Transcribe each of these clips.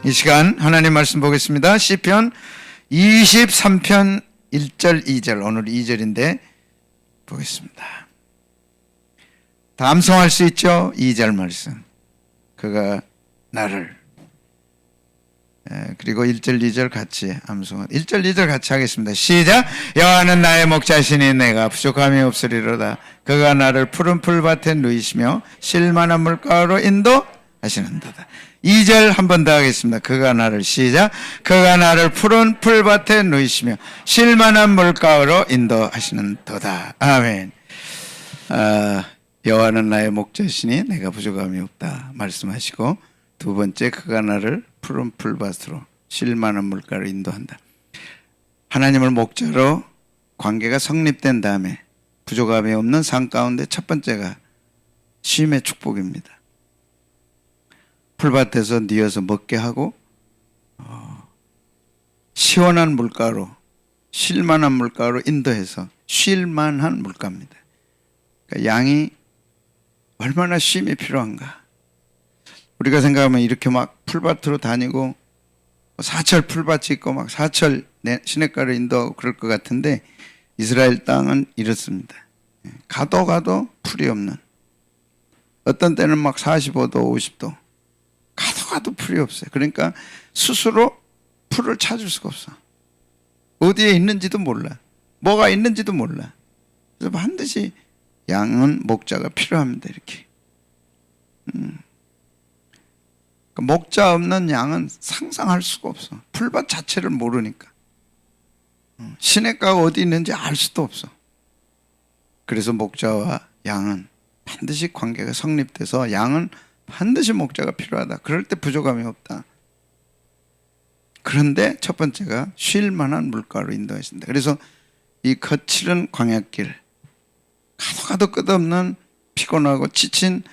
이 시간 하나님 말씀 보겠습니다. 시편 23편 1절 2절, 오늘 2절인데 보겠습니다. 다 암송할 수 있죠? 2절 말씀. 그가 나를, 그리고 1절 2절 같이 암송한 1절 2절 같이 하겠습니다. 시작. 여호와는 나의 목자시니 내가 부족함이 없으리로다. 그가 나를 푸른 풀밭에 누이시며 쉴만한 물가로 인도하시는도다. 2절 한 번 더 하겠습니다. 그가 나를, 시작. 그가 나를 푸른 풀밭에 누이시며 쉴만한 물가로 인도하시는도다. 아멘. 여호와는 나의 목자시니 내가 부족함이 없다 말씀하시고, 두 번째, 그가 나를 푸른 풀밭으로 쉴만한 물가로 인도한다. 하나님을 목자로 관계가 성립된 다음에 부족함이 없는 삶 가운데 첫 번째가 쉼의 축복입니다. 풀밭에서 뉘어서 먹게 하고 시원한 물가로, 쉴만한 물가로 인도해서 쉴만한 물가입니다. 그러니까 양이 얼마나 쉼이 필요한가. 우리가 생각하면 이렇게 막 풀밭으로 다니고 사철 풀밭이 있고 막 사철 시냇가를 인도하고 그럴 것 같은데, 이스라엘 땅은 이렇습니다. 가도 풀이 없는, 어떤 때는 막 45도 50도 가도 풀이 없어요. 그러니까 스스로 풀을 찾을 수가 없어. 어디에 있는지도 몰라, 뭐가 있는지도 몰라. 그래서 반드시 양은 목자가 필요합니다. 이렇게 목자 없는 양은 상상할 수가 없어. 풀밭 자체를 모르니까. 시냇가가 어디 있는지 알 수도 없어. 그래서 목자와 양은 반드시 관계가 성립돼서 양은 반드시 목자가 필요하다. 그럴 때 부족함이 없다. 그런데 첫 번째가 쉴 만한 물가로 인도하신다. 그래서 이 거칠은 광야길, 가도 끝없는 피곤하고 지친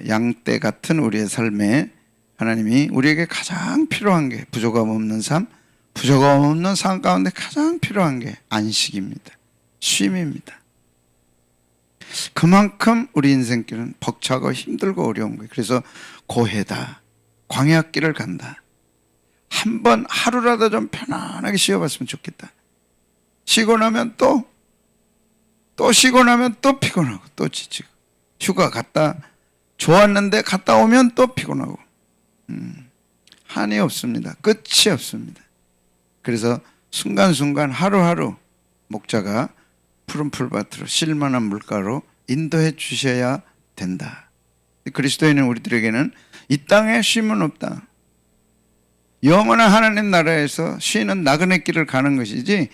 양떼 같은 우리의 삶에 하나님이 우리에게 가장 필요한 게, 부족함 없는 삶, 부족함 없는 삶 가운데 가장 필요한 게 안식입니다. 쉼입니다. 그만큼 우리 인생길은 벅차고 힘들고 어려운 거예요. 그래서 고해다, 광야길을 간다. 한번 하루라도 좀 편안하게 쉬어봤으면 좋겠다. 쉬고 나면 또 쉬고 나면 또 피곤하고 또 지치고, 휴가 갔다 좋았는데 갔다 오면 또 피곤하고, 한이 없습니다. 끝이 없습니다. 그래서 순간순간 하루하루 목자가 푸른 풀밭으로 쉴만한 물가로 인도해 주셔야 된다. 그리스도인은 우리들에게는 이 땅에 쉼은 없다. 영원한 하나님 나라에서 쉬는 나그네 길을 가는 것이지,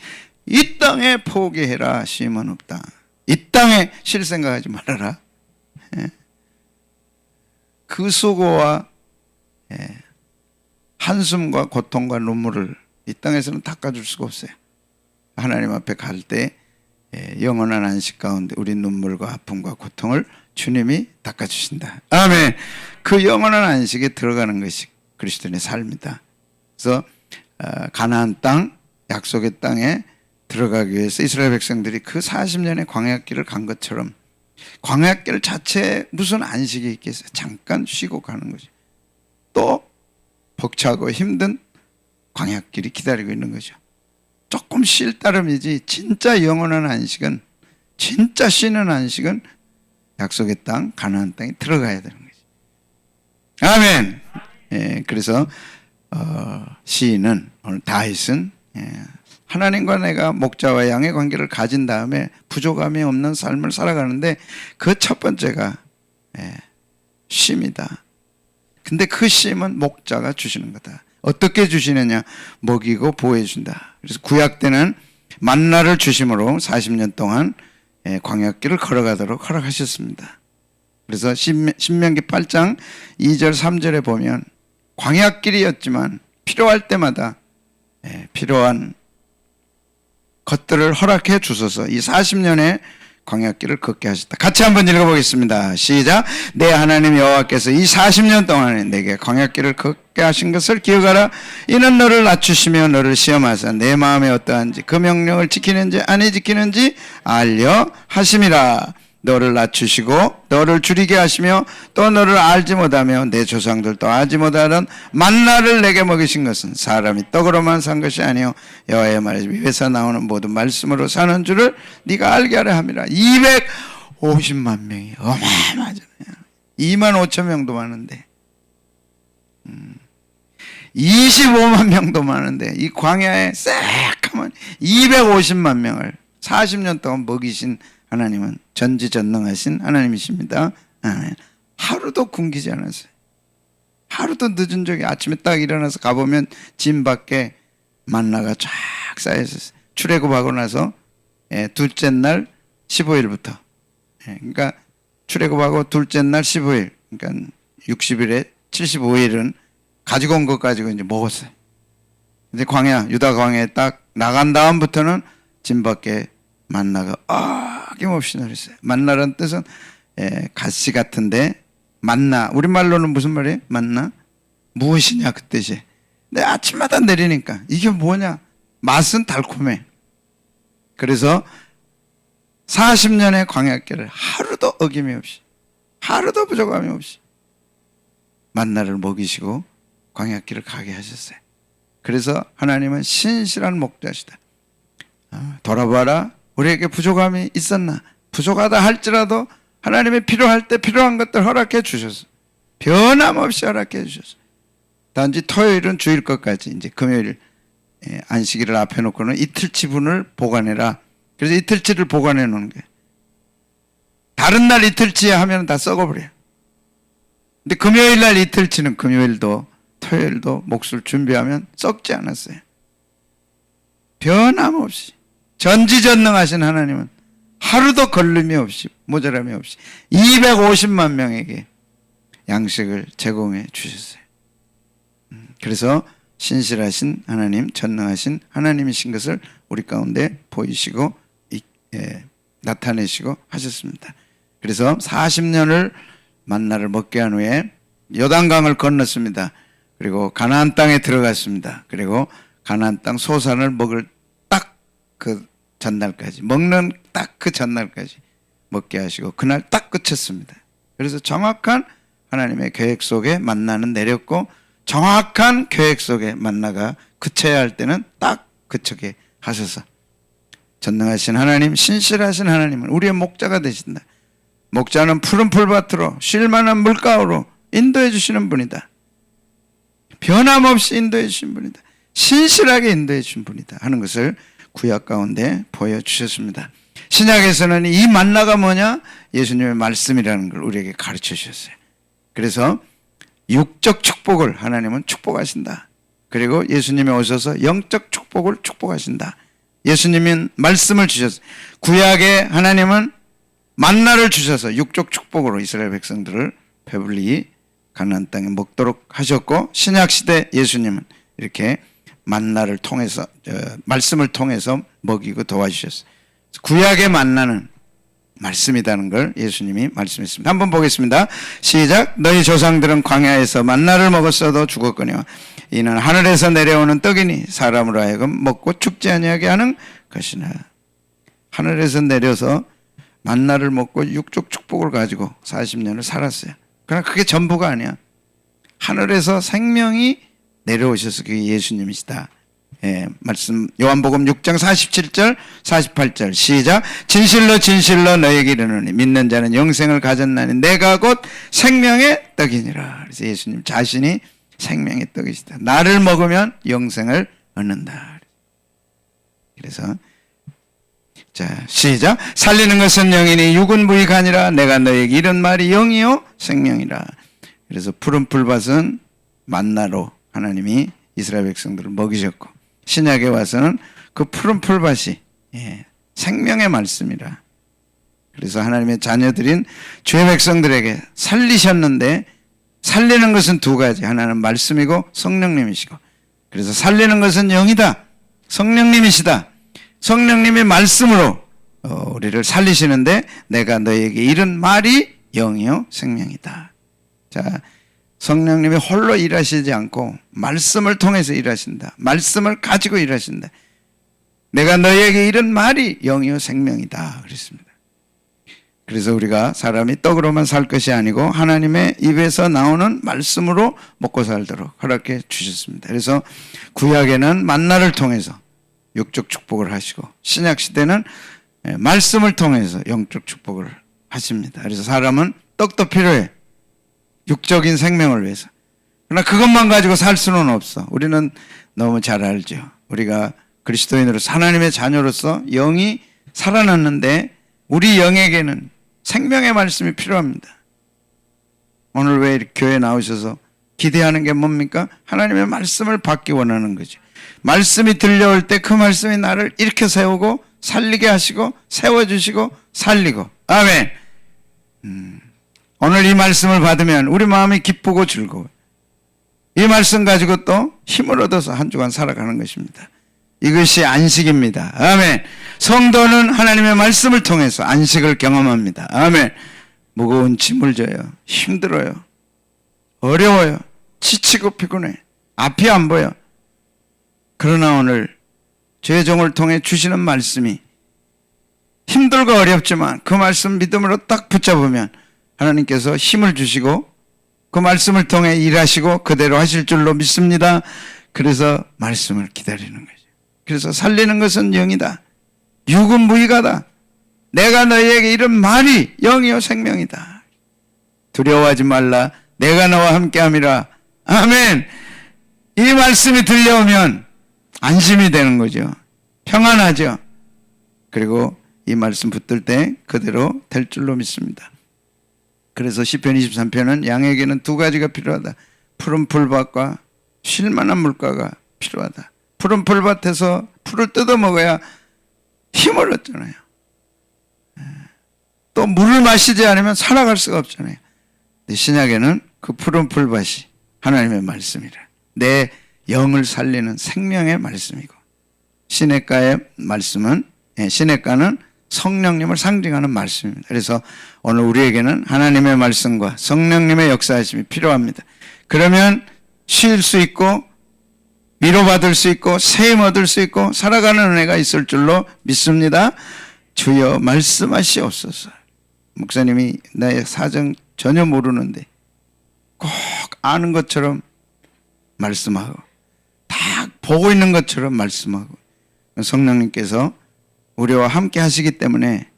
이 땅에 포기해라 쉼은 없다. 이 땅에 쉴 생각하지 말아라. 그 수고와 한숨과 고통과 눈물을 이 땅에서는 닦아줄 수가 없어요. 하나님 앞에 갈 때 영원한 안식 가운데 우리 눈물과 아픔과 고통을 주님이 닦아주신다. 아멘. 그 영원한 안식에 들어가는 것이 그리스도인의 삶이다. 그래서 가나안 땅, 약속의 땅에 들어가기 위해서 이스라엘 백성들이 그 40년의 광야길을 간 것처럼, 광야길 자체에 무슨 안식이 있겠어요? 잠깐 쉬고 가는 거죠. 또 벅차고 힘든 광야길이 기다리고 있는 거죠. 조금 쉴 따름이지, 진짜 영원한 안식은, 진짜 쉬는 안식은 약속의 땅, 가나안 땅에 들어가야 되는 거죠. 아멘. 그래서 시인은, 오늘 다윗은 하나님과 내가 목자와 양의 관계를 가진 다음에 부족함이 없는 삶을 살아가는데, 그 첫 번째가 쉼이다. 근데 그 쉼은 목자가 주시는 거다. 어떻게 주시느냐? 먹이고 보호해 준다. 그래서 구약 때는 만나를 주심으로 40년 동안 광야길을 걸어가도록 허락하셨습니다. 그래서 신명기 8장 2절 3절에 보면 광야길이었지만 필요할 때마다 필요한 것들을 허락해 주셔서 이 40년의 광야길을 걷게 하셨다. 같이 한번 읽어보겠습니다. 시작. 내 하나님 여호와께서 이 40년 동안에 내게 광야길을 걷게 하신 것을 기억하라. 이는 너를 낮추시며 너를 시험하사 내 마음에 어떠한지 그 명령을 지키는지 아니 지키는지 알려 하심이라. 너를 낮추시고 너를 줄이게 하시며 또 너를 알지 못하며 내 조상들도 알지 못하던 만나를 내게 먹이신 것은 사람이 떡으로만 산 것이 아니요 여호와의 말 입에서 나오는 모든 말씀으로 사는 줄을 네가 알게 하려 함이라. 250만 명이 어마어마하잖아요. 2만 5천 명도 많은데 25만 명도 많은데 이 광야에 싹하면 250만 명을 40년 동안 먹이신 하나님은 전지전능하신 하나님이십니다. 아멘. 하루도 굶기지 않았어요. 하루도 늦은 적이 아침에 딱 일어나서 가보면 진 밖에 만나가 쫙 쌓여있었어요. 출애굽하고 나서 둘째 날 15일부터 그러니까 출애굽하고 둘째 날 15일 그러니까 60일에 75일은 가지고 온 것 가지고 이제 먹었어요. 이제 광야 유다 광야에 딱 나간 다음부터는 진 밖에 만나가 아낌없이 내렸어요. 만나라는 뜻은 가시 같은데 만나 우리말로는 무슨 말이에요? 만나 무엇이냐 그 뜻이에요. 근데 아침마다 내리니까 이게 뭐냐 맛은 달콤해. 그래서 40년의 광야길을 하루도 어김이 없이 하루도 부족함이 없이 만나를 먹이시고 광야길을 가게 하셨어요. 그래서 하나님은 신실한 목자시다. 돌아봐라 우리에게 부족함이 있었나 부족하다 할지라도 하나님이 필요할 때 필요한 것들 허락해 주셨어. 변함없이 허락해 주셨어. 단지 토요일은 주일 것까지 이제 금요일 안식일을 앞에 놓고는 이틀 지분을 보관해라. 그래서 이틀치를 보관해 놓는 거예요. 다른 날 이틀치 하면 다 썩어버려요. 근데 금요일 날 이틀치는 금요일도 토요일도 몫을 준비하면 썩지 않았어요. 변함없이 전지전능하신 하나님은 하루도 걸림이 없이 모자람이 없이 250만 명에게 양식을 제공해 주셨어요. 그래서 신실하신 하나님, 전능하신 하나님이신 것을 우리 가운데 보이시고 나타내시고 하셨습니다. 그래서 40년을 만나를 먹게 한 후에 요단강을 건넜습니다. 그리고 가나안 땅에 들어갔습니다. 그리고 가나안 땅 소산을 먹을 딱 그 전날까지 먹는 딱 그 전날까지 먹게 하시고 그날 딱 그쳤습니다. 그래서 정확한 하나님의 계획 속에 만나는 내렸고 정확한 계획 속에 만나가 그쳐야 할 때는 딱 그쳐게 하셔서 전능하신 하나님, 신실하신 하나님은 우리의 목자가 되신다. 목자는 푸른 풀밭으로 쉴만한 물가로 인도해 주시는 분이다. 변함없이 인도해 주신 분이다. 신실하게 인도해 주신 분이다 하는 것을 구약 가운데 보여주셨습니다. 신약에서는 이 만나가 뭐냐? 예수님의 말씀이라는 걸 우리에게 가르쳐 주셨어요. 그래서 육적 축복을 하나님은 축복하신다. 그리고 예수님이 오셔서 영적 축복을 축복하신다. 예수님은 말씀을 주셨어요. 구약에 하나님은 만나를 주셔서 육적 축복으로 이스라엘 백성들을 배불리 가나안 땅에 먹도록 하셨고 신약시대 예수님은 이렇게 만나를 통해서 말씀을 통해서 먹이고 도와주셨어요. 구약의 만나는 말씀이라는 걸 예수님이 말씀했습니다. 한번 보겠습니다. 시작. 너희 조상들은 광야에서 만나를 먹었어도 죽었거니와 이는 하늘에서 내려오는 떡이니 사람으로 하여금 먹고 죽지 아니하게 하는 것이나. 하늘에서 내려서 만나를 먹고 육적 축복을 가지고 40년을 살았어요. 그러나 그게 전부가 아니야. 하늘에서 생명이 내려오셔서 그게 예수님이시다. 말씀 요한복음 6장 47절 48절 시작. 진실로 진실로 너에게 이르노니 믿는 자는 영생을 가졌나니 내가 곧 생명의 떡이니라. 그래서 예수님 자신이 생명의 떡이시다. 나를 먹으면 영생을 얻는다. 그래서 자 시작. 살리는 것은 영이니 육은 무익 아니라 내가 너에게 이런 말이 영이요 생명이라. 그래서 푸른 풀밭은 만나로 하나님이 이스라엘 백성들을 먹이셨고 신약에 와서는 그 푸른 풀밭이 생명의 말씀이라. 그래서 하나님의 자녀들인 주의 백성들에게 살리셨는데 살리는 것은 두 가지. 하나는 말씀이고 성령님이시고. 그래서 살리는 것은 영이다. 성령님이시다. 성령님의 말씀으로 우리를 살리시는데 내가 너에게 이른 말이 영이요 생명이다. 자, 성령님이 홀로 일하시지 않고 말씀을 통해서 일하신다. 말씀을 가지고 일하신다. 내가 너에게 이른 말이 영이요 생명이다 그랬습니다. 그래서 우리가 사람이 떡으로만 살 것이 아니고 하나님의 입에서 나오는 말씀으로 먹고 살도록 허락해 주셨습니다. 그래서 구약에는 만나를 통해서 육적 축복을 하시고 신약 시대는 말씀을 통해서 영적 축복을 하십니다. 그래서 사람은 떡도 필요해. 육적인 생명을 위해서. 그러나 그것만 가지고 살 수는 없어. 우리는 너무 잘 알죠. 우리가 그리스도인으로서 하나님의 자녀로서 영이 살아났는데 우리 영에게는 생명의 말씀이 필요합니다. 오늘 왜 이렇게 교회에 나오셔서 기대하는 게 뭡니까? 하나님의 말씀을 받기 원하는 거죠. 말씀이 들려올 때 그 말씀이 나를 일으켜 세우고 살리게 하시고 세워주시고 살리고. 아멘. 오늘 이 말씀을 받으면 우리 마음이 기쁘고 즐거워요. 이 말씀 가지고 또 힘을 얻어서 한 주간 살아가는 것입니다. 이것이 안식입니다. 아멘. 성도는 하나님의 말씀을 통해서 안식을 경험합니다. 아멘. 무거운 짐을 져요. 힘들어요. 어려워요. 지치고 피곤해. 앞이 안 보여. 그러나 오늘 죄종을 통해 주시는 말씀이 힘들고 어렵지만 그 말씀 믿음으로 딱 붙잡으면 하나님께서 힘을 주시고 그 말씀을 통해 일하시고 그대로 하실 줄로 믿습니다. 그래서 말씀을 기다리는 거죠. 그래서 살리는 것은 영이다. 육은 무익하다. 내가 너희에게 이런 말이 영이요 생명이다. 두려워하지 말라. 내가 너와 함께함이라. 아멘. 이 말씀이 들려오면 안심이 되는 거죠. 평안하죠. 그리고 이 말씀 붙들 때 그대로 될 줄로 믿습니다. 그래서 시편 23편은 양에게는 두 가지가 필요하다. 푸른 풀밭과 쉴만한 물가가 필요하다. 푸른 풀밭에서 풀을 뜯어 먹어야 힘을 얻잖아요. 또 물을 마시지 않으면 살아갈 수가 없잖아요. 신약에는 그 푸른 풀밭이 하나님의 말씀이라. 내 영을 살리는 생명의 말씀이고, 시냇가의 말씀은, 시냇가는 성령님을 상징하는 말씀입니다. 그래서 오늘 우리에게는 하나님의 말씀과 성령님의 역사하심이 필요합니다. 그러면 쉴 수 있고 위로받을 수 있고 세임 얻을 수 있고 살아가는 은혜가 있을 줄로 믿습니다. 주여 말씀하시옵소서. 목사님이 나의 사정 전혀 모르는데 꼭 아는 것처럼 말씀하고 다 보고 있는 것처럼 말씀하고, 성령님께서 우리와 함께 하시기 때문에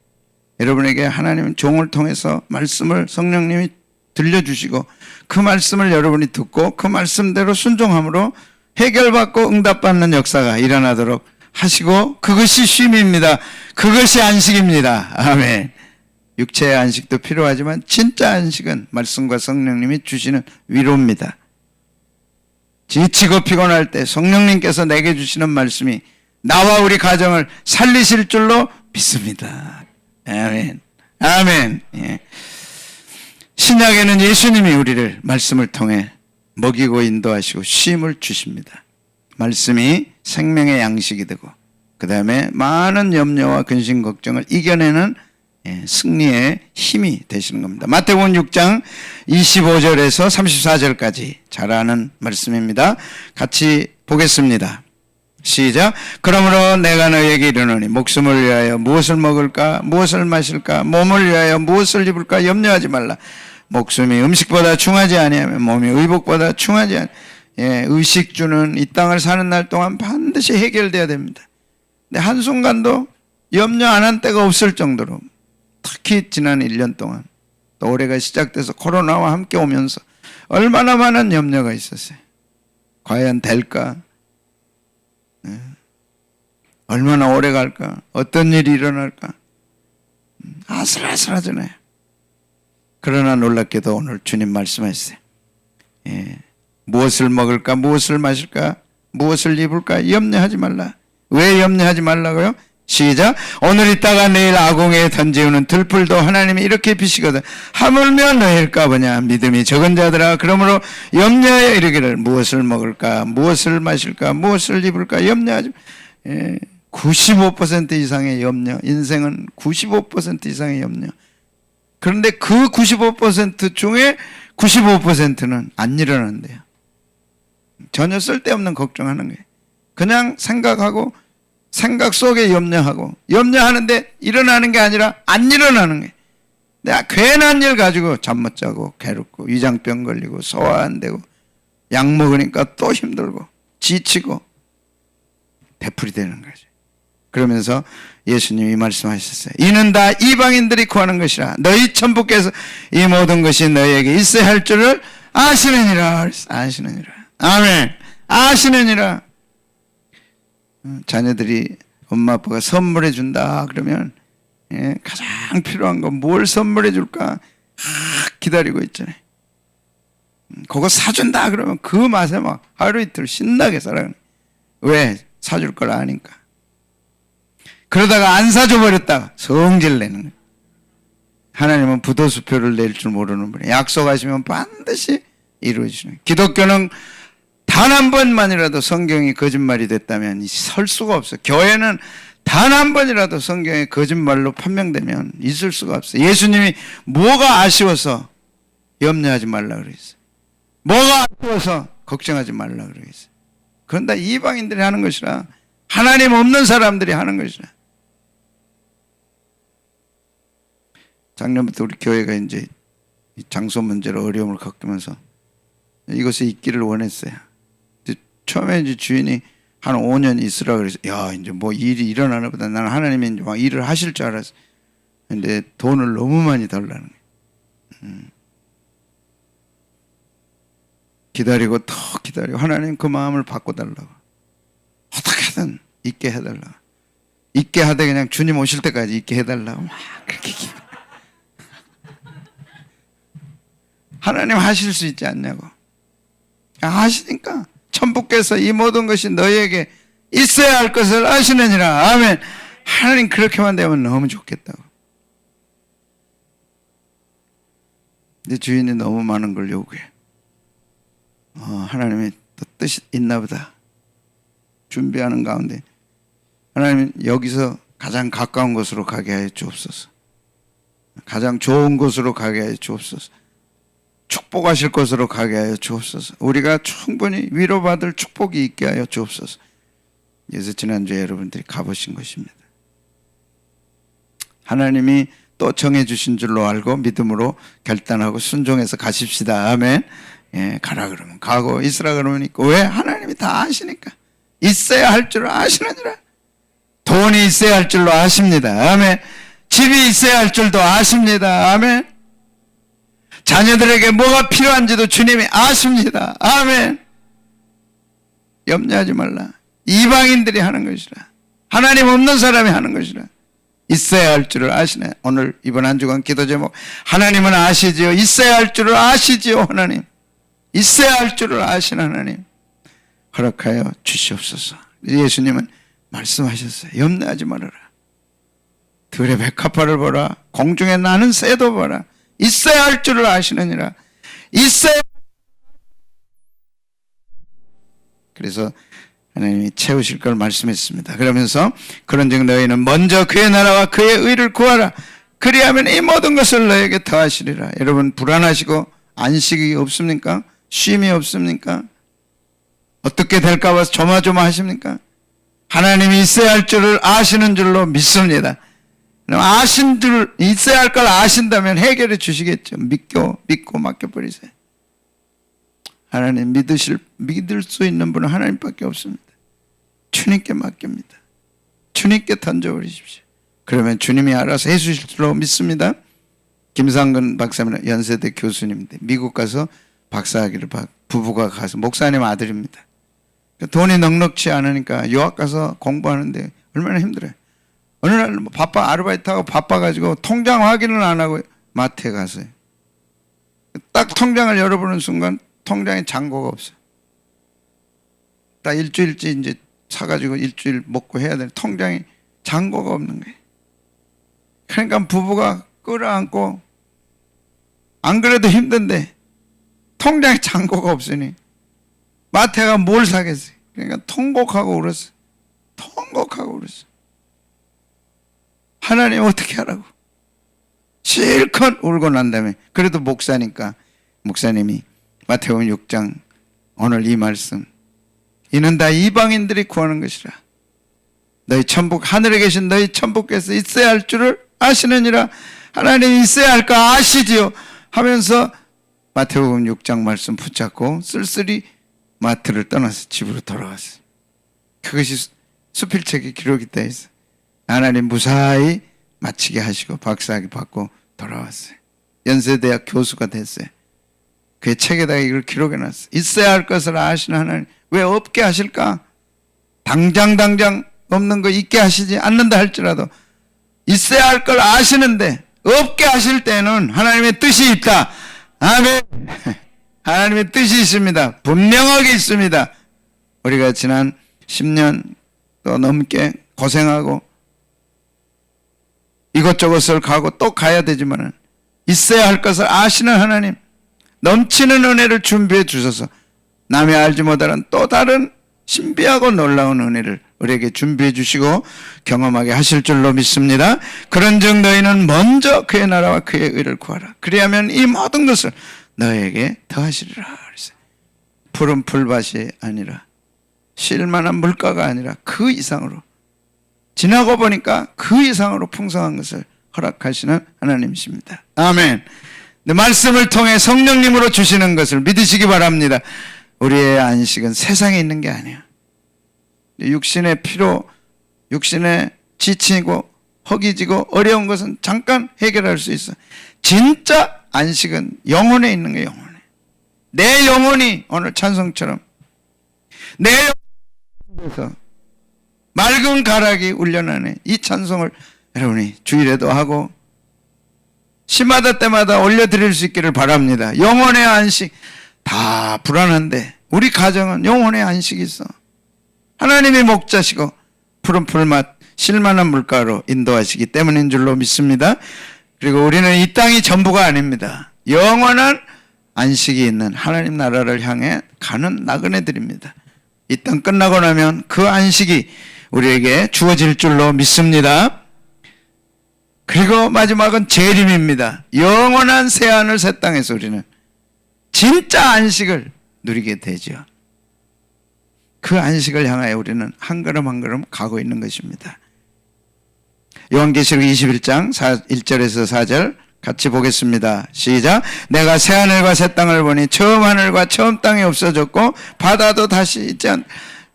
여러분에게 하나님은 종을 통해서 말씀을 성령님이 들려주시고 그 말씀을 여러분이 듣고 그 말씀대로 순종함으로 해결받고 응답받는 역사가 일어나도록 하시고, 그것이 쉼입니다. 그것이 안식입니다. 아멘. 육체의 안식도 필요하지만 진짜 안식은 말씀과 성령님이 주시는 위로입니다. 지치고 피곤할 때 성령님께서 내게 주시는 말씀이 나와 우리 가정을 살리실 줄로 믿습니다. 아멘. 아멘. 예. 신약에는 예수님이 우리를 말씀을 통해 먹이고 인도하시고 쉼을 주십니다. 말씀이 생명의 양식이 되고 그 다음에 많은 염려와 근심 걱정을 이겨내는 승리의 힘이 되시는 겁니다. 마태복음 6장 25절에서 34절까지 잘 아는 말씀입니다. 같이 보겠습니다. 시작. 그러므로 내가 너에게 이르노니 목숨을 위하여 무엇을 먹을까 무엇을 마실까 몸을 위하여 무엇을 입을까 염려하지 말라. 목숨이 음식보다 충하지 아니하며 몸이 의복보다 충하지 아니하며, 의식주는 이 땅을 사는 날 동안 반드시 해결돼야 됩니다. 근데 한순간도 염려 안 한 때가 없을 정도로, 특히 지난 1년 동안 또 올해가 시작돼서 코로나와 함께 오면서 얼마나 많은 염려가 있었어요. 과연 될까? 얼마나 오래 갈까? 어떤 일이 일어날까? 아슬아슬하잖아요. 그러나 놀랍게도 오늘 주님 말씀하셨어요. 무엇을 먹을까? 무엇을 마실까? 무엇을 입을까? 염려하지 말라. 왜 염려하지 말라고요? 시작. 오늘 있다가 내일 아궁이에 던지우는 들풀도 하나님이 이렇게 비시거든. 하물며 너희일까 보냐. 믿음이 적은 자들아. 그러므로 염려하여 이르기를 무엇을 먹을까? 무엇을 마실까? 무엇을 입을까? 염려하지. 95% 이상의 염려. 인생은 95% 이상의 염려. 그런데 그 95% 중에 95%는 안 일어난대요. 전혀 쓸데없는 걱정하는 거예요. 그냥 생각하고 생각 속에 염려하고 염려하는데 일어나는 게 아니라 안 일어나는 거예요. 내가 괜한 일 가지고 잠 못 자고 괴롭고 위장병 걸리고 소화 안 되고 약 먹으니까 또 힘들고 지치고 되풀이 되는 거죠. 그러면서 예수님이 말씀하셨어요. 이는 다 이방인들이 구하는 것이라. 너희 천부께서 이 모든 것이 너희에게 있어야 할 줄을 아시느니라. 아시느니라. 아멘. 아시느니라. 자녀들이 엄마 아빠가 선물해 준다 그러면 가장 필요한 건 뭘 선물해 줄까 기다리고 있잖아요. 그거 사준다 그러면 그 맛에 막 하루 이틀 신나게 살아가는. 왜? 사줄 걸 아니까. 그러다가 안 사줘 버렸다가 성질 내는 거예요. 하나님은 부도수표를 낼 줄 모르는 분이에요. 약속하시면 반드시 이루어지는 거예요. 기독교는 단 한 번만이라도 성경이 거짓말이 됐다면 설 수가 없어요. 교회는 단 한 번이라도 성경에 거짓말로 판명되면 있을 수가 없어요. 예수님이 뭐가 아쉬워서 염려하지 말라 그랬어요. 뭐가 아쉬워서 걱정하지 말라 그랬어요. 그건 다 이방인들이 하는 것이라, 하나님 없는 사람들이 하는 것이라. 작년부터 우리 교회가 이제 장소 문제로 어려움을 겪으면서 이것에 있기를 원했어요. 처음에 이제 주인이 한 5년 있으라 그래서, 야, 이제 뭐 일이 일어나나 보다. 나는 하나님이 이제 막 일을 하실 줄 알았어. 근데 돈을 너무 많이 달라는 거예요. 기다리고 더 기다리고, 하나님 그 마음을 바꿔달라고. 어떻게든 있게 해달라고. 있게 하되 그냥 주님 오실 때까지 있게 해달라고 막 그렇게 하나님 하실 수 있지 않냐고. 하시니까 천부께서 이 모든 것이 너희에게 있어야 할 것을 아시느니라. 아멘. 하나님 그렇게만 되면 너무 좋겠다고. 근데 주인이 너무 많은 걸 요구해. 하나님의 또 뜻이 있나 보다. 준비하는 가운데 하나님 여기서 가장 가까운 곳으로 가게 하여 주옵소서. 가장 좋은 곳으로 가게 하여 주옵소서. 축복하실 것으로 가게 하여 주옵소서. 우리가 충분히 위로받을 축복이 있게 하여 주옵소서. 그래서 지난주에 여러분들이 가보신 것입니다. 하나님이 또 정해주신 줄로 알고 믿음으로 결단하고 순종해서 가십시다. 아멘. 가라 그러면 가고 있으라 그러면 있고. 왜? 하나님이 다 아시니까. 있어야 할 줄 아시느니라. 돈이 있어야 할 줄로 아십니다. 아멘. 집이 있어야 할 줄도 아십니다. 아멘. 자녀들에게 뭐가 필요한지도 주님이 아십니다. 아멘. 염려하지 말라. 이방인들이 하는 것이라. 하나님 없는 사람이 하는 것이라. 있어야 할 줄을 아시네. 오늘 이번 한 주간 기도 제목, 하나님은 아시지요. 있어야 할 줄을 아시지요. 하나님. 있어야 할 줄을 아시는 하나님. 허락하여 주시옵소서. 예수님은 말씀하셨어요. 염려하지 말아라. 들의 백합화를 보라. 공중에 나는 새도 보라. 있어야 할 줄을 아시느니라. 있어야. 그래서 하나님이 채우실 걸 말씀했습니다. 그러면서 그런즉 너희는 먼저 그의 나라와 그의 의를 구하라. 그리하면 이 모든 것을 너에게 더하시리라. 여러분 불안하시고 안식이 없습니까? 쉼이 없습니까? 어떻게 될까 봐 조마조마하십니까? 하나님이 있어야 할 줄을 아시는 줄로 믿습니다. 아신 줄, 있어야 할 걸 아신다면 해결해 주시겠죠. 믿고 맡겨버리세요. 하나님 믿을 수 있는 분은 하나님밖에 없습니다. 주님께 맡깁니다. 주님께 던져버리십시오. 그러면 주님이 알아서 해주실 줄로 믿습니다. 김상근 박사님 연세대 교수님인데 미국 가서 박사학위를 부부가 가서 목사님 아들입니다. 돈이 넉넉치 않으니까 유학 가서 공부하는데 얼마나 힘들어요. 어느 날 아르바이트하고 바빠가지고 통장 확인을 안 하고 마트에 갔어요. 딱 통장을 열어보는 순간 통장에 잔고가 없어요. 딱 일주일째 이제 사가지고 일주일 먹고 해야 되는 통장에 잔고가 없는 거예요. 그러니까 부부가 끌어안고 안 그래도 힘든데 통장에 잔고가 없으니 마트에 가 뭘 사겠어요. 그러니까 통곡하고 울었어요. 통곡하고 울었어요. 하나님 어떻게 하라고. 실컷 울고 난 다음에 그래도 목사니까 목사님이 마태복음 6장 오늘 이 말씀, 이는 다 이방인들이 구하는 것이라. 너희 천국 하늘에 계신 너희 천부께서 있어야 할 줄을 아시느니라. 하나님이 있어야 할 거 아시지요? 하면서 마태복음 6장 말씀 붙잡고 쓸쓸히 마트를 떠나서 집으로 돌아갔어요. 그것이 수필책에 기록이 되어 있어요. 하나님 무사히 마치게 하시고 박사학위 받고 돌아왔어요. 연세대학 교수가 됐어요. 그의 책에다가 이걸 기록해놨어요. 있어야 할 것을 아시는 하나님 왜 없게 하실까? 당장 없는 거 있게 하시지 않는다 할지라도 있어야 할 걸 아시는데 없게 하실 때는 하나님의 뜻이 있다. 아멘. 하나님의 뜻이 있습니다. 분명하게 있습니다. 우리가 지난 10년 또 넘게 고생하고 이것저것을 가고 또 가야 되지만 있어야 할 것을 아시는 하나님 넘치는 은혜를 준비해 주셔서 남이 알지 못하는 또 다른 신비하고 놀라운 은혜를 우리에게 준비해 주시고 경험하게 하실 줄로 믿습니다. 그런즉 너희는 먼저 그의 나라와 그의 의를 구하라. 그리하면 이 모든 것을 너에게 더하시리라. 푸른 풀밭이 아니라 쉴만한 물가가 아니라 그 이상으로 지나고 보니까 그 이상으로 풍성한 것을 허락하시는 하나님이십니다. 아멘. 말씀을 통해 성령님으로 주시는 것을 믿으시기 바랍니다. 우리의 안식은 세상에 있는 게 아니에요. 육신의 피로, 육신의 지치고 허기지고 어려운 것은 잠깐 해결할 수 있어. 진짜 안식은 영혼에 있는 거예요. 영혼에. 내 영혼이 오늘 찬송처럼 내 영혼에서 맑은 가락이 울려나네. 이 찬송을 여러분이 주일에도 하고 시마다 때마다 올려드릴 수 있기를 바랍니다. 영혼의 안식. 다 불안한데 우리 가정은 영혼의 안식이 있어. 하나님이 목자시고 푸른 풀맛 쉴만한 물가로 인도하시기 때문인 줄로 믿습니다. 그리고 우리는 이 땅이 전부가 아닙니다. 영원한 안식이 있는 하나님 나라를 향해 가는 나그네들입니다. 이 땅 끝나고 나면 그 안식이 우리에게 주어질 줄로 믿습니다. 그리고 마지막은 재림입니다. 영원한 새하늘 새 땅에서 우리는 진짜 안식을 누리게 되죠. 그 안식을 향하여 우리는 한 걸음 한 걸음 가고 있는 것입니다. 요한계시록 21장 1절에서 4절 같이 보겠습니다. 시작. 내가 새하늘과 새 땅을 보니 처음 하늘과 처음 땅이 없어졌고 바다도 다시 있지 않.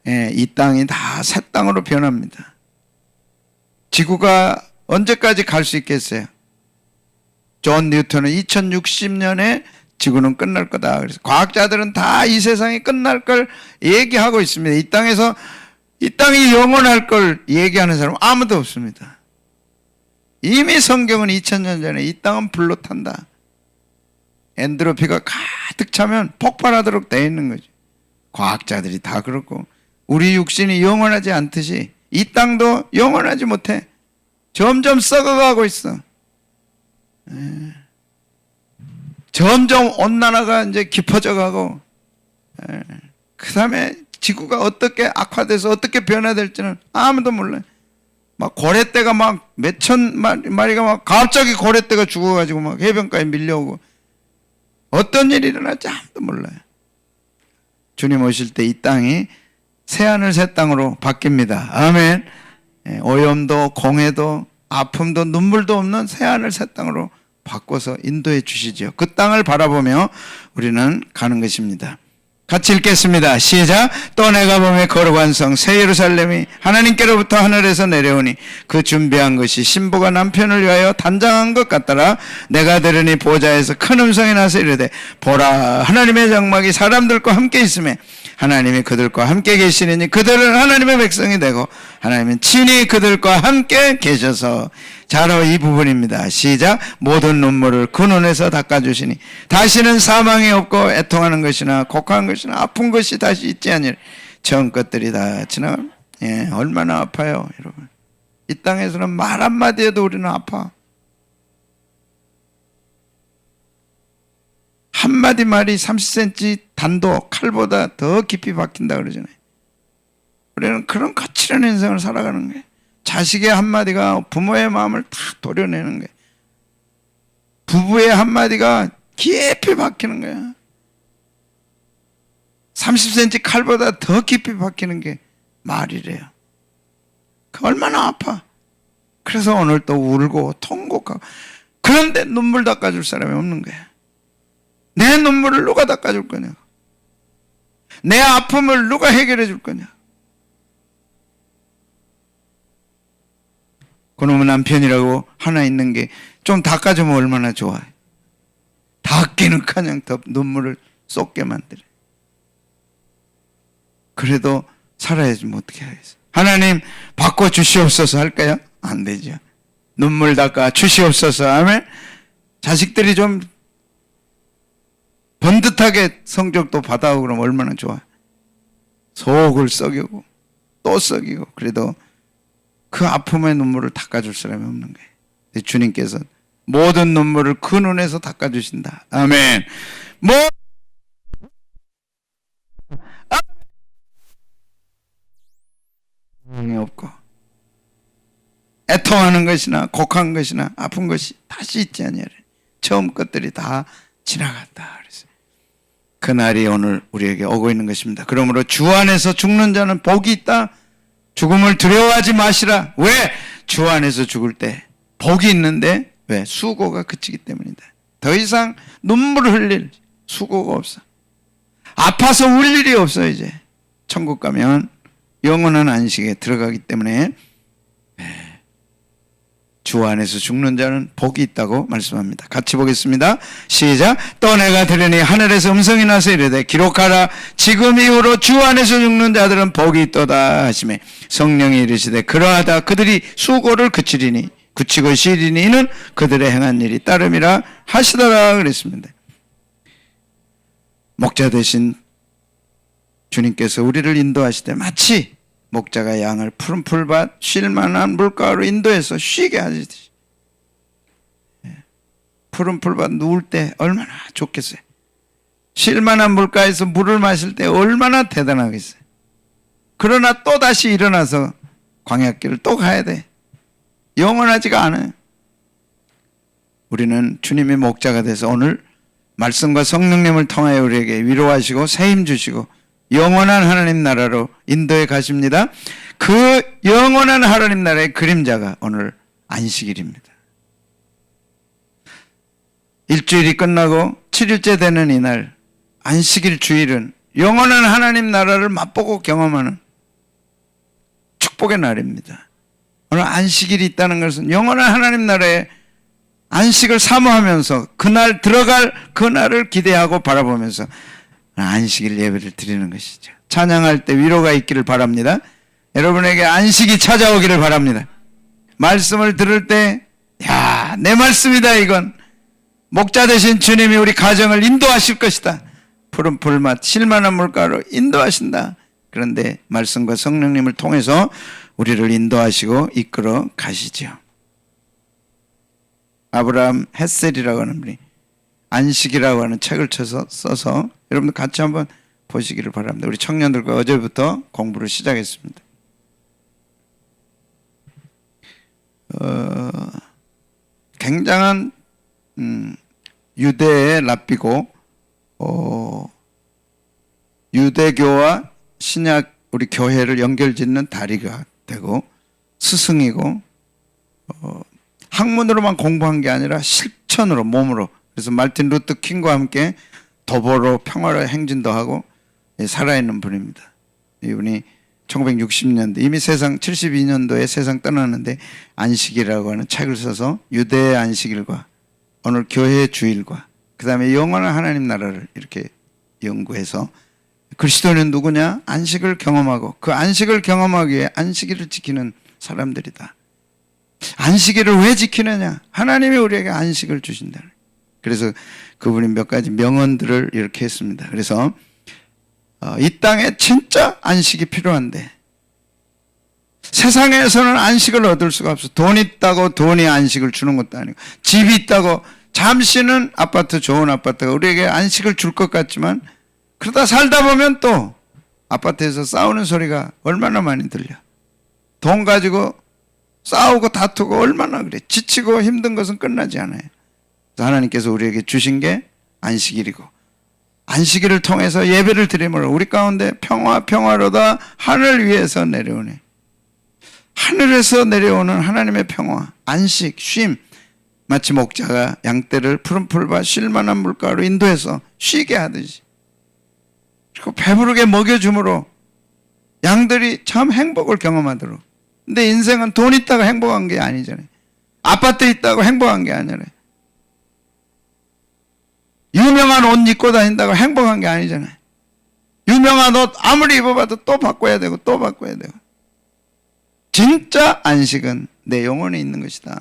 이 땅이 다 새 땅으로 변합니다. 지구가 언제까지 갈 수 있겠어요? 존 뉴턴은 2060년에 지구는 끝날 거다. 그래서 과학자들은 다 이 세상이 끝날 걸 얘기하고 있습니다. 이 땅이 영원할 걸 얘기하는 사람은 아무도 없습니다. 이미 성경은 2000년 전에 이 땅은 불로 탄다. 엔트로피가 가득 차면 폭발하도록 되어 있는 거죠. 과학자들이 다 그렇고 우리 육신이 영원하지 않듯이 이 땅도 영원하지 못해. 점점 썩어가고 있어. 점점 온난화가 이제 깊어져 가고 그 다음에 지구가 어떻게 악화돼서 어떻게 변화될지는 아무도 몰라요. 막 고래떼가 막 몇천 마리가 막 갑자기 고래떼가 죽어가지고 막 해변가에 밀려오고 어떤 일이 일어날지 아무도 몰라요. 주님 오실 때 이 땅이 새하늘 새 땅으로 바뀝니다. 아멘. 오염도 공해도 아픔도 눈물도 없는 새하늘 새 땅으로 바꿔서 인도해 주시죠. 그 땅을 바라보며 우리는 가는 것입니다. 같이 읽겠습니다. 시작. 또 내가 보매 거룩한 성 새 예루살렘이 하나님께로부터 하늘에서 내려오니 그 준비한 것이 신부가 남편을 위하여 단장한 것 같더라. 내가 들으니 보좌에서 큰 음성이 나서 이르되 보라 하나님의 장막이 사람들과 함께 있으며 하나님이 그들과 함께 계시느니 그들은 하나님의 백성이 되고 하나님은 친히 그들과 함께 계셔서. 자, 바로 이 부분입니다. 시작. 모든 눈물을 그 눈에서 닦아주시니 다시는 사망이 없고 애통하는 것이나 곡하는 것이나 아픈 것이 다시 있지 아니라 처음 것들이 다 지나. 얼마나 아파요 여러분. 이 땅에서는 말 한마디 해도 우리는 아파. 한마디 말이 30cm 단도 칼보다 더 깊이 박힌다 그러잖아요. 우리는 그런 거칠은 인생을 살아가는 거예요. 자식의 한마디가 부모의 마음을 다 도려내는 거예요. 부부의 한마디가 깊이 박히는 거야. 30cm 칼보다 더 깊이 박히는 게 말이래요. 그 얼마나 아파. 그래서 오늘 또 울고 통곡하고 그런데 눈물 닦아줄 사람이 없는 거야. 내 눈물을 누가 닦아줄 거냐? 내 아픔을 누가 해결해 줄 거냐? 그놈의 남편이라고 하나 있는 게 좀 닦아주면 얼마나 좋아요. 닦기는커녕 더 눈물을 쏟게 만들어. 그래도 살아야지 뭐 어떻게 하겠어요. 하나님 바꿔주시옵소서 할까요? 안 되죠. 눈물 닦아 주시옵소서 하면 자식들이 좀 번듯하게 성적도 받아오고 그러면 얼마나 좋아. 속을 썩이고 또 썩이고 그래도 그 아픔의 눈물을 닦아줄 사람이 없는 거예요. 주님께서 모든 눈물을 그 눈에서 닦아주신다. 아멘. 없고 애통하는 것이나 곡한 것이나 아픈 것이 다시 있지 아니하리. 처음 것들이 다 지나갔다. 그래서 그날이 오늘 우리에게 오고 있는 것입니다. 그러므로 주 안에서 죽는 자는 복이 있다. 죽음을 두려워하지 마시라. 왜? 주 안에서 죽을 때 복이 있는데 왜? 수고가 그치기 때문이다. 더 이상 눈물을 흘릴 수고가 없어. 아파서 울 일이 없어. 이제 천국 가면 영원한 안식에 들어가기 때문에 주 안에서 죽는 자는 복이 있다고 말씀합니다. 같이 보겠습니다. 시작. 또 내가 들으니 하늘에서 음성이 나서 이르되 기록하라. 지금 이후로 주 안에서 죽는 자들은 복이 있도다 하시매 성령이 이르시되 그러하다 그들이 수고를 그치고 쉬리니 이는 그들의 행한 일이 따름이라 하시더라 그랬습니다. 목자 되신 주님께서 우리를 인도하시되 마치 목자가 양을 푸른 풀밭 쉴 만한 물가로 인도해서 쉬게 하시듯이 푸른 풀밭 누울 때 얼마나 좋겠어요. 쉴 만한 물가에서 물을 마실 때 얼마나 대단하겠어요. 그러나 또다시 일어나서 광야길을 또 가야 돼. 영원하지가 않아요. 우리는 주님의 목자가 돼서 오늘 말씀과 성령님을 통하여 우리에게 위로하시고 새 힘 주시고 영원한 하나님 나라로 인도해 가십니다. 그 영원한 하나님 나라의 그림자가 오늘 안식일입니다. 일주일이 끝나고 7일째 되는 이날 안식일 주일은 영원한 하나님 나라를 맛보고 경험하는 축복의 날입니다. 오늘 안식일이 있다는 것은 영원한 하나님 나라의 안식을 사모하면서 그날 들어갈 그날을 기대하고 바라보면서 안식일 예배를 드리는 것이죠. 찬양할 때 위로가 있기를 바랍니다. 여러분에게 안식이 찾아오기를 바랍니다. 말씀을 들을 때 야, 내 말씀이다. 이건 목자 되신 주님이 우리 가정을 인도하실 것이다. 푸른 풀맛 쉴만한 물가로 인도하신다. 그런데 말씀과 성령님을 통해서 우리를 인도하시고 이끌어 가시죠. 아브라함 헷셀이라고 하는 분이 안식이라고 하는 책을 써서 여러분들 같이 한번 보시기를 바랍니다. 우리 청년들과 어제부터 공부를 시작했습니다. 굉장한 유대의 랍비고 유대교와 신약 우리 교회를 연결짓는 다리가 되고 스승이고 학문으로만 공부한 게 아니라 실천으로 몸으로 그래서 말틴 루터 킹과 함께 도보로 평화로의 행진도 하고 살아있는 분입니다. 이분이 1960년대 이미 세상 72년도에 세상 떠나는데 안식이라고 하는 책을 써서 유대의 안식일과 오늘 교회의 주일과 그 다음에 영원한 하나님 나라를 이렇게 연구해서 그리스도는 누구냐? 안식을 경험하고 그 안식을 경험하기 위해 안식일을 지키는 사람들이다. 안식일을 왜 지키느냐? 하나님이 우리에게 안식을 주신다. 그래서 그분이 몇 가지 명언들을 이렇게 했습니다. 그래서 이 땅에 진짜 안식이 필요한데 세상에서는 안식을 얻을 수가 없어. 돈 있다고 돈이 안식을 주는 것도 아니고 집이 있다고 잠시는 아파트 좋은 아파트가 우리에게 안식을 줄 것 같지만 그러다 살다 보면 또 아파트에서 싸우는 소리가 얼마나 많이 들려. 돈 가지고 싸우고 다투고 얼마나 그래. 지치고 힘든 것은 끝나지 않아요. 그래서 하나님께서 우리에게 주신 게 안식일이고 안식일을 통해서 예배를 드림으로 우리 가운데 평화로다 하늘 위에서 내려오네. 하늘에서 내려오는 하나님의 평화, 안식, 쉼 마치 목자가 양떼를 푸른 풀과 쉴만한 물가로 인도해서 쉬게 하듯이, 그리고 배부르게 먹여줌으로 양들이 참 행복을 경험하도록. 근데 인생은 돈 있다고 행복한 게 아니잖아요. 아파트 있다고 행복한 게 아니잖아요. 유명한 옷 입고 다닌다고 행복한 게 아니잖아요. 유명한 옷 아무리 입어봐도 또 바꿔야 되고 또 바꿔야 되고. 진짜 안식은 내 영혼에 있는 것이다.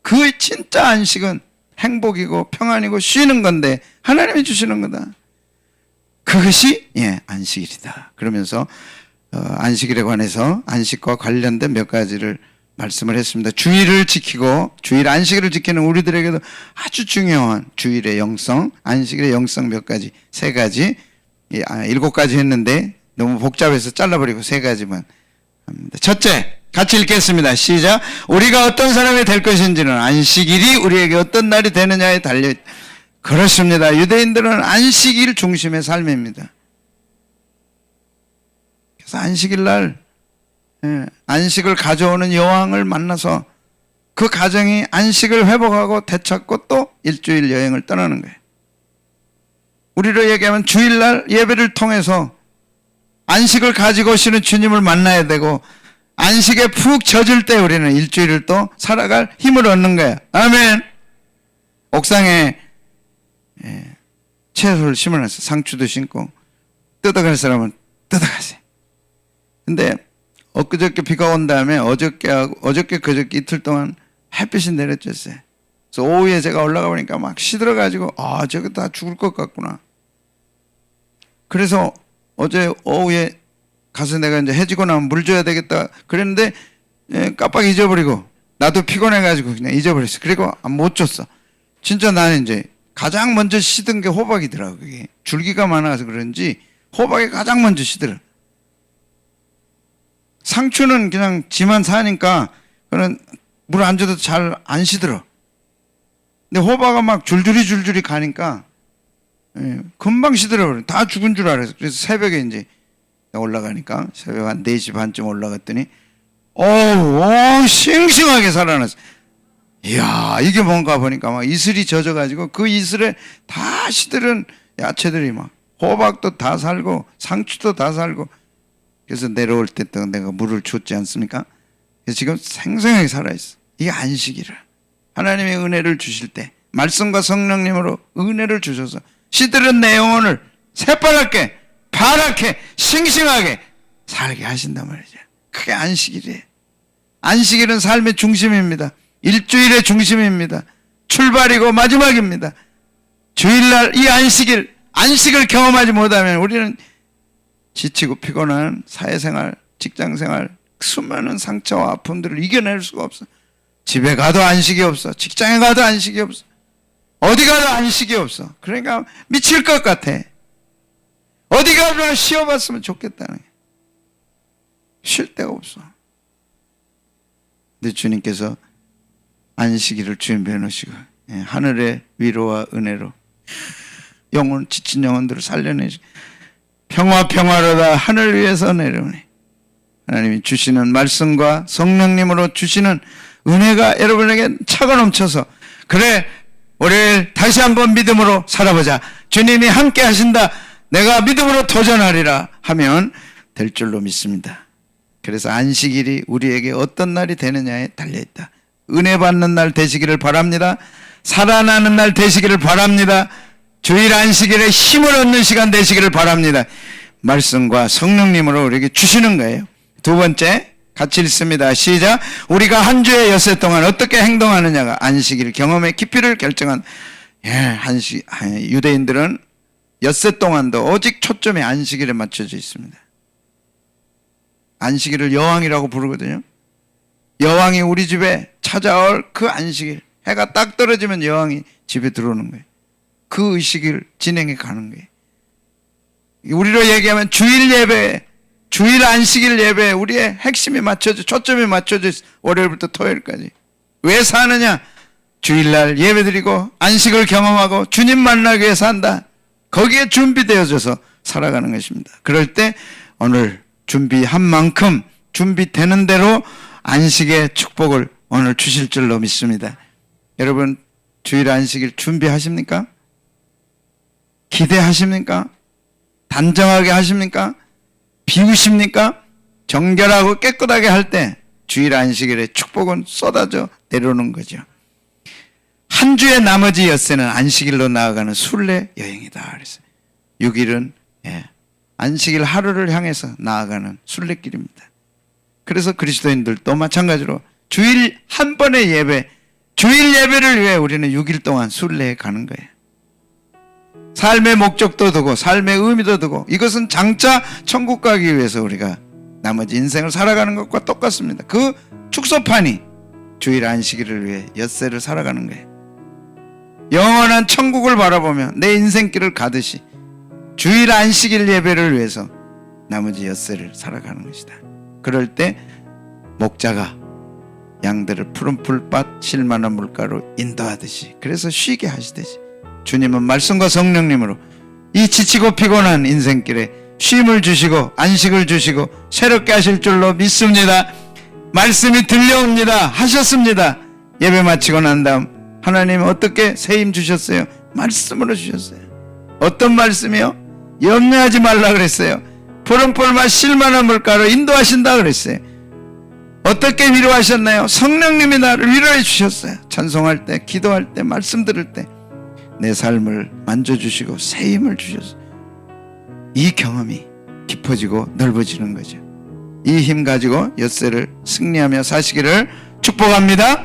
그 진짜 안식은 행복이고 평안이고 쉬는 건데 하나님이 주시는 거다. 그것이 안식일이다. 그러면서 안식일에 관해서 안식과 관련된 몇 가지를 말씀을 했습니다. 주일을 지키고 주일 안식일을 지키는 우리들에게도 아주 중요한 주일의 영성, 안식일의 영성 몇 가지, 세 가지, 7가지 했는데 너무 복잡해서 잘라버리고 3가지만 합니다. 첫째, 같이 읽겠습니다. 시작. 우리가 어떤 사람이 될 것인지는 안식일이 우리에게 어떤 날이 되느냐에 달려있다. 그렇습니다. 유대인들은 안식일 중심의 삶입니다. 그래서 안식일 날 안식을 가져오는 여왕을 만나서 그 가정이 안식을 회복하고 되찾고 또 일주일 여행을 떠나는 거예요. 우리로 얘기하면 주일날 예배를 통해서 안식을 가지고 오시는 주님을 만나야 되고, 안식에 푹 젖을 때 우리는 일주일을 또 살아갈 힘을 얻는 거예요. 아멘. 옥상에 채소를 심어놨어요. 상추도 심고. 뜯어갈 사람은 뜯어가세요. 근데 엊그저께 비가 온 다음에 어저께 그저께 이틀 동안 햇빛이 내려졌어요. 그래서 오후에 제가 올라가 보니까 막 시들어가지고 저거 다 죽을 것 같구나. 그래서 어제 오후에 가서 내가 이제 해지고 나면 물 줘야 되겠다 그랬는데 깜빡 잊어버리고, 나도 피곤해가지고 그냥 잊어버렸어. 그리고 못 줬어. 진짜 나는 이제 가장 먼저 시든 게 호박이더라고. 그게 줄기가 많아서 그런지 호박이 가장 먼저 시들어. 상추는 그냥 지만 사니까 그는 물 안 줘도 잘 안 시들어. 근데 호박은 막 줄줄이 가니까 금방 시들어버려. 다 죽은 줄 알았어. 그래서 새벽에 이제 올라가니까 새벽 한 4시 반쯤 올라갔더니 싱싱하게 살아났어. 이야, 이게 뭔가 보니까 막 이슬이 젖어가지고 그 이슬에 다 시들은 야채들이 막 호박도 다 살고 상추도 다 살고. 그래서 내려올 때 또 내가 물을 줬지 않습니까? 그래서 지금 생생하게 살아있어. 이게 안식이라. 하나님의 은혜를 주실 때 말씀과 성령님으로 은혜를 주셔서 시들은 내 영혼을 새파랗게 파랗게 싱싱하게 살게 하신단 말이죠. 그게 안식일이에요. 안식일은 삶의 중심입니다. 일주일의 중심입니다. 출발이고 마지막입니다. 주일날 이 안식을 경험하지 못하면 우리는 지치고 피곤한 사회생활, 직장생활, 수많은 상처와 아픔들을 이겨낼 수가 없어. 집에 가도 안식이 없어. 직장에 가도 안식이 없어. 어디 가도 안식이 없어. 그러니까 미칠 것 같아. 어디 가도 쉬어봤으면 좋겠다는 게. 쉴 데가 없어. 근데 주님께서 안식일을 준비해 놓으시고 하늘의 위로와 은혜로 지친 영혼들을 살려내시고 평화로다 하늘 위에서 내려오니 하나님이 주시는 말씀과 성령님으로 주시는 은혜가 여러분에게 차가 넘쳐서, 그래 월요일 다시 한번 믿음으로 살아보자, 주님이 함께 하신다, 내가 믿음으로 도전하리라 하면 될 줄로 믿습니다. 그래서 안식일이 우리에게 어떤 날이 되느냐에 달려있다. 은혜 받는 날 되시기를 바랍니다. 살아나는 날 되시기를 바랍니다. 주일 안식일에 힘을 얻는 시간 되시기를 바랍니다. 말씀과 성령님으로 우리에게 주시는 거예요. 두 번째, 같이 읽습니다. 시작. 우리가 한 주의 엿새 동안 어떻게 행동하느냐가 안식일 경험의 깊이를 결정한. 유대인들은 엿새 동안도 오직 초점이 안식일에 맞춰져 있습니다. 안식일을 여왕이라고 부르거든요. 여왕이 우리 집에 찾아올 그 안식일, 해가 딱 떨어지면 여왕이 집에 들어오는 거예요. 그 의식을 진행해 가는 거예요. 우리로 얘기하면 주일 예배, 주일 안식일 예배, 우리의 핵심이 초점이 맞춰져 있어. 월요일부터 토요일까지. 왜 사느냐? 주일날 예배드리고 안식을 경험하고 주님 만나기 위해서 한다. 거기에 준비되어져서 살아가는 것입니다. 그럴 때 오늘 준비한 만큼 준비되는 대로 안식의 축복을 오늘 주실 줄로 믿습니다. 여러분 주일 안식일 준비하십니까? 기대하십니까? 단정하게 하십니까? 비우십니까? 정결하고 깨끗하게 할 때 주일 안식일에 축복은 쏟아져 내려오는 거죠. 한 주의 나머지 엿새는 안식일로 나아가는 순례 여행이다 그랬어요. 6일은 안식일 하루를 향해서 나아가는 순례길입니다. 그래서 그리스도인들도 마찬가지로 주일 한 번의 예배, 주일 예배를 위해 우리는 6일 동안 순례해 가는 거예요. 삶의 목적도 두고 삶의 의미도 두고, 이것은 장차 천국 가기 위해서 우리가 나머지 인생을 살아가는 것과 똑같습니다. 그 축소판이 주일 안식일을 위해 엿새를 살아가는 거예요. 영원한 천국을 바라보며 내 인생길을 가듯이 주일 안식일 예배를 위해서 나머지 엿새를 살아가는 것이다. 그럴 때 목자가 양들을 푸른 풀밭 실만한 물가로 인도하듯이, 그래서 쉬게 하시듯이 주님은 말씀과 성령님으로 이 지치고 피곤한 인생길에 쉼을 주시고 안식을 주시고 새롭게 하실 줄로 믿습니다. 말씀이 들려옵니다. 하셨습니다. 예배 마치고 난 다음 하나님 어떻게 새 힘 주셨어요? 말씀으로 주셨어요. 어떤 말씀이요? 염려하지 말라 그랬어요. 푸른 풀밭 실만한 물가로 인도하신다 그랬어요. 어떻게 위로하셨나요? 성령님이 나를 위로해 주셨어요. 찬송할 때, 기도할 때, 말씀 들을 때 내 삶을 만져주시고 새 힘을 주셨어요. 이 경험이 깊어지고 넓어지는 거죠. 이 힘 가지고 엿새를 승리하며 사시기를 축복합니다.